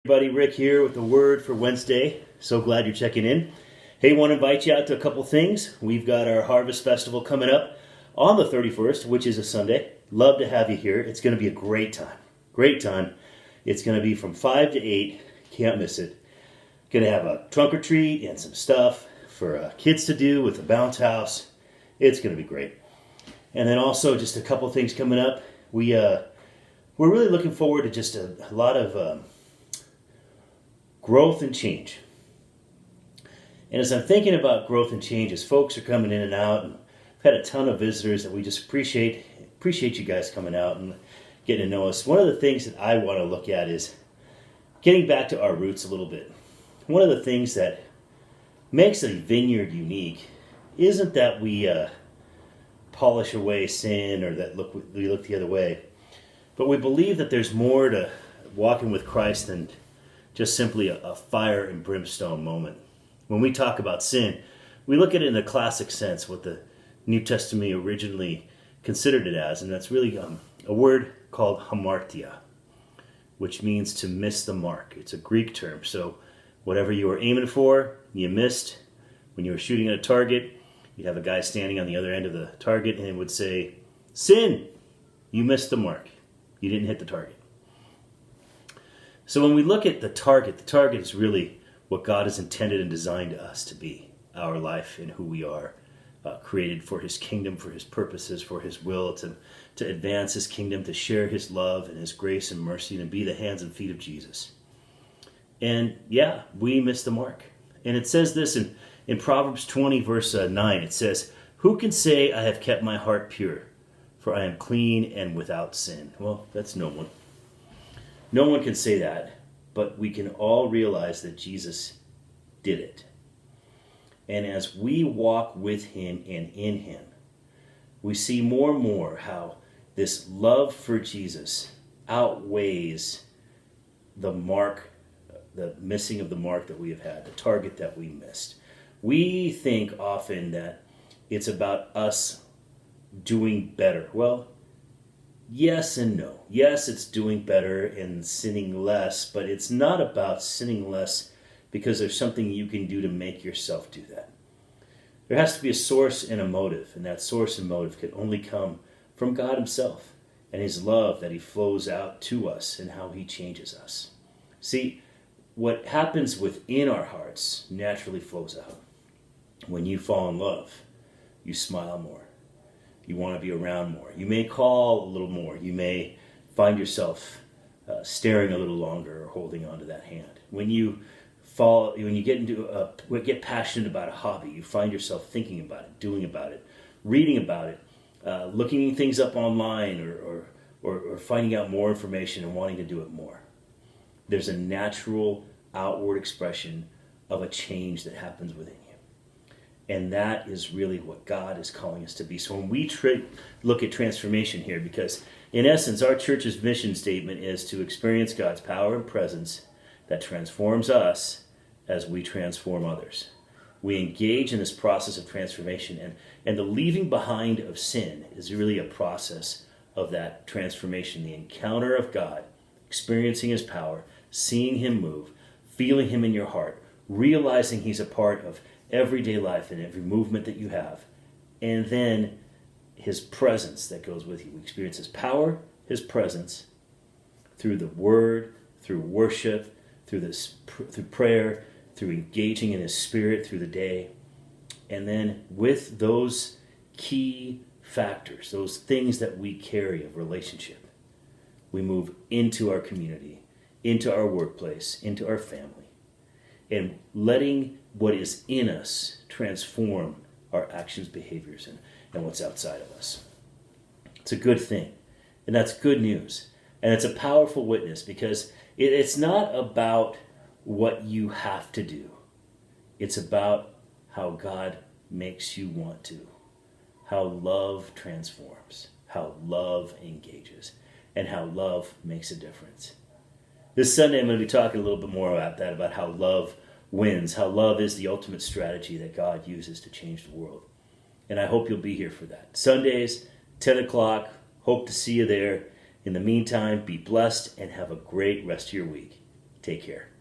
Everybody, Rick here with the word for Wednesday. So glad you're checking in. Hey, want to invite you out to a couple things. We've got our Harvest Festival coming up on the 31st, which is a Sunday. Love to have you here. It's going to be a great time. Great time. It's going to be from 5 to 8. Can't miss it. Going to have a trunk or treat and some stuff for kids to do with the bounce house. It's going to be great. And then also just a couple things coming up. We're really looking forward to just a lot of growth and change. And as I'm thinking about growth and change, as folks are coming in and out, and I've had a ton of visitors that we just appreciate you guys coming out and getting to know us. One of the things that I want to look at is getting back to our roots a little bit. One of the things that makes a vineyard unique isn't that we polish away sin or that we look the other way, but we believe that there's more to walking with Christ than just simply a fire and brimstone moment. When we talk about sin, we look at it in the classic sense, what the New Testament originally considered it as, and that's really a word called hamartia, which means to miss the mark. It's a Greek term, so whatever you were aiming for, you missed. When you were shooting at a target, you'd have a guy standing on the other end of the target, and it would say, "Sin, you missed the mark. You didn't hit the target." So when we look at the target is really what God has intended and designed us to be, our life and who we are, created for His kingdom, for His purposes, for His will, to advance His kingdom, to share His love and His grace and mercy, and to be the hands and feet of Jesus. And yeah, we miss the mark. And it says this in Proverbs 20, verse 9. It says, "Who can say I have kept my heart pure? For I am clean and without sin." Well, that's no one. No one can say that, but we can all realize that Jesus did it. And as we walk with Him and in Him, we see more and more how this love for Jesus outweighs the mark, the missing of the mark that we have had, the target that we missed. We think often that it's about us doing better. Well, yes and no. Yes, it's doing better and sinning less, but it's not about sinning less because there's something you can do to make yourself do that. There has to be a source and a motive, and that source and motive can only come from God Himself and His love that He flows out to us and how He changes us. See, what happens within our hearts naturally flows out. When you fall in love, you smile more. You want to be around more. You may call a little more. You may find yourself staring a little longer or holding onto that hand. When you get passionate about a hobby, you find yourself thinking about it, doing about it, reading about it, looking things up online or finding out more information and wanting to do it more. There's a natural outward expression of a change that happens within you. And that is really what God is calling us to be. So when we look at transformation here, because in essence, our church's mission statement is to experience God's power and presence that transforms us as we transform others. We engage in this process of transformation, and the leaving behind of sin is really a process of that transformation, the encounter of God, experiencing His power, seeing Him move, feeling Him in your heart, realizing He's a part of everyday life and every movement that you have, and then His presence that goes with you. We experience His power, His presence through the Word, through worship, through prayer, through engaging in His Spirit through the day, and then with those key factors, those things that we carry of relationship, we move into our community, into our workplace, into our family, and letting what is in us transform our actions, behaviors, and what's outside of us. It's a good thing, and that's good news. And it's a powerful witness because it's not about what you have to do. It's about how God makes you want to, how love transforms, how love engages, and how love makes a difference. This Sunday I'm going to be talking a little bit more about that, about how love wins, how love is the ultimate strategy that God uses to change the world. And I hope you'll be here for that. Sundays, 10 o'clock. Hope to see you there. In the meantime, be blessed and have a great rest of your week. Take care.